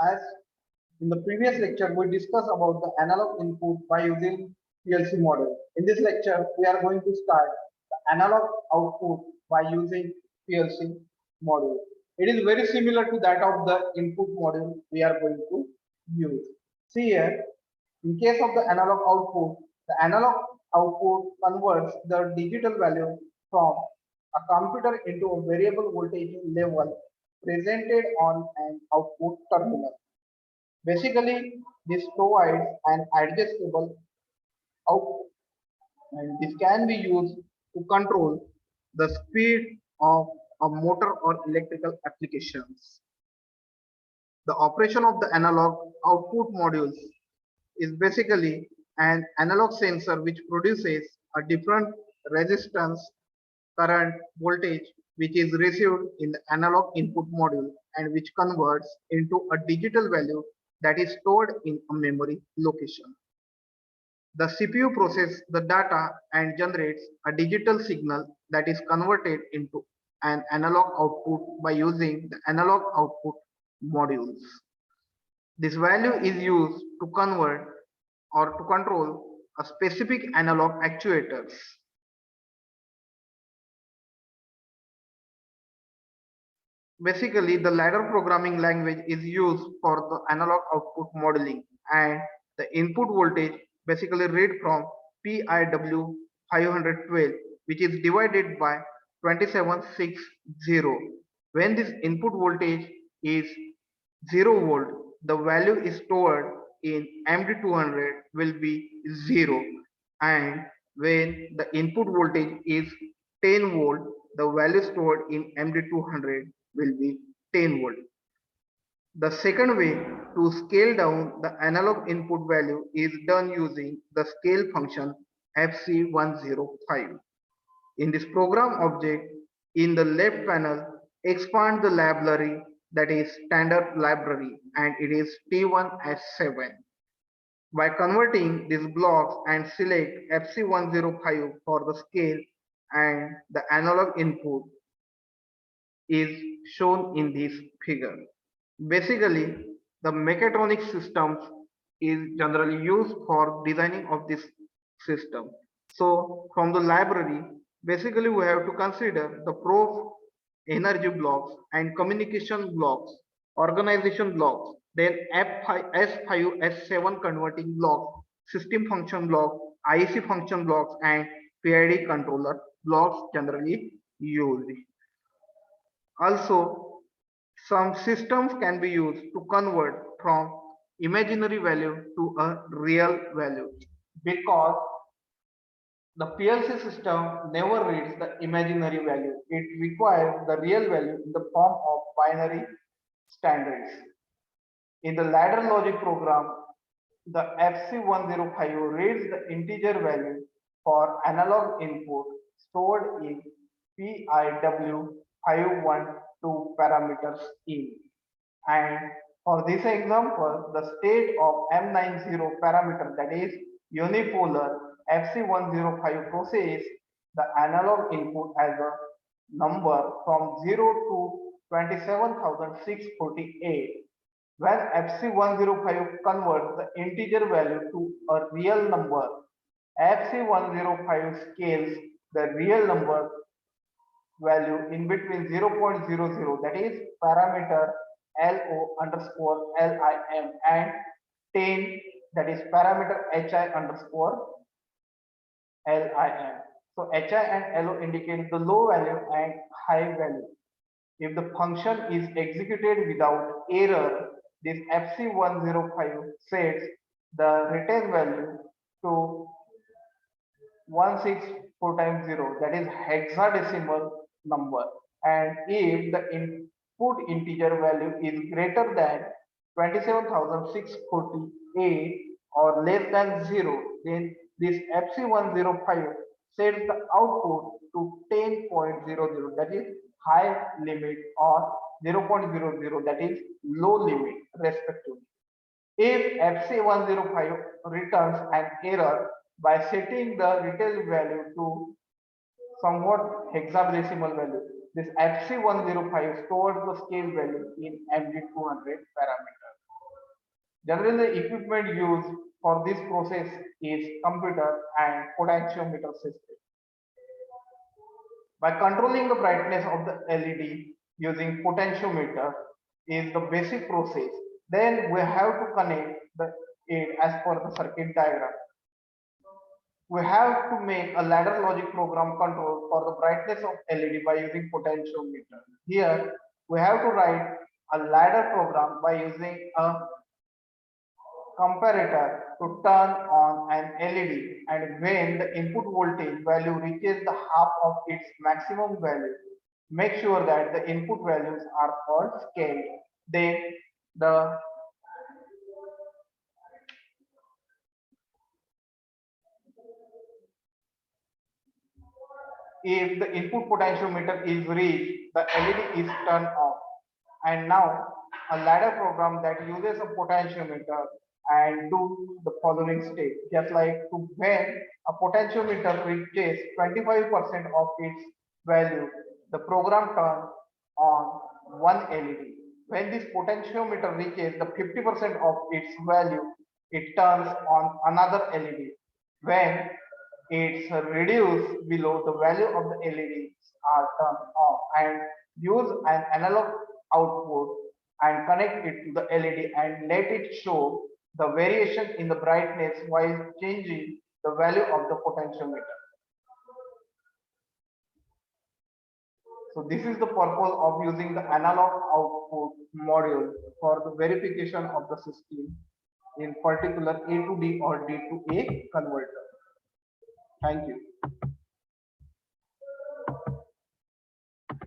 As in the previous lecture, we discussed about the analog input by using PLC model. In this lecture, we are going to start the analog output by using PLC module. It is very similar to that of the input module we are going to use. See here, in case of the analog output converts the digital value from a computer into a variable voltage level presented on an output terminal. Basically, this provides an adjustable output, and this can be used to control the speed of a motor or electrical applications. The operation of the analog output modules is basically an analog sensor which produces a different resistance, current, voltage which is received in the analog input module and which converts into a digital value that is stored in a memory location. The CPU processes the data and generates a digital signal that is converted into an analog output by using the analog output modules. This value is used to convert or to control a specific analog actuators. Basically, the ladder programming language is used for the analog output modeling, and the input voltage basically read from PIW 512, which is divided by 2760. When this input voltage is 0 volt, the value is stored in MD200 will be 0, and when the input voltage is 10 volt, the value stored in MD200 will be 10 volt. The second way to scale down the analog input value is done using the scale function FC105. In this program object, in the left panel, expand the library, that is standard library, and it is T1S7. By converting these blocks and select FC105 for the scale, and the analog input is shown in this figure. Basically, the mechatronic systems is generally used for designing of this system. So from the library, basically we have to consider the probe energy blocks and communication blocks, organization blocks, then F5, S5, S7 converting blocks, system function block, IC function blocks, and PID controller blocks generally used. Also, some systems can be used to convert from imaginary value to a real value, because the PLC system never reads the imaginary value. It requires the real value in the form of binary standards. In the ladder logic program, the FC105 reads the integer value for analog input stored in PIW 512 parameters in. And for this example, the state of M90 parameter, that is unipolar, FC105 processes the analog input as a number from 0 to 27,648. When FC105 converts the integer value to a real number, FC105 scales the real number value in between 0.00, that is parameter LO underscore LIM, and 10, that is parameter HI underscore LIM. So HI and LO indicate the low value and high value. If the function is executed without error, this FC105 sets the return value to 164 times 0, that is hexadecimal number. And if the input integer value is greater than 27,648 or less than 0, then this FC105 sets the output to 10.00, that is high limit or 0.00, that is low limit respectively. If FC105 returns an error by setting the retail value to somewhat hexadecimal value, this FC105 stores the scale value in MD200 parameter. Generally, the equipment used for this process is computer and potentiometer system. By controlling the brightness of the LED using potentiometer is the basic process. Then we have to connect it as per the circuit diagram. We have to make a ladder logic program control for the brightness of LED by using potentiometer. Here we have to write a ladder program by using a comparator to turn on an LED, and when the input voltage value reaches the half of its maximum value, make sure that the input values are all scaled. Then if the input potentiometer is reached, the LED is turned off. And now a ladder program that uses a potentiometer and do the following step. Just like to when a potentiometer reaches 25% of its value, the program turns on one LED. When this potentiometer reaches the 50% of its value, it turns on another LED. When it's reduced below the value of the LEDs are turned off, and use an analog output and connect it to the LED and let it show the variation in the brightness while changing the value of the potentiometer. So this is the purpose of using the analog output module for the verification of the system, in particular A to D or D to A converter. Thank you.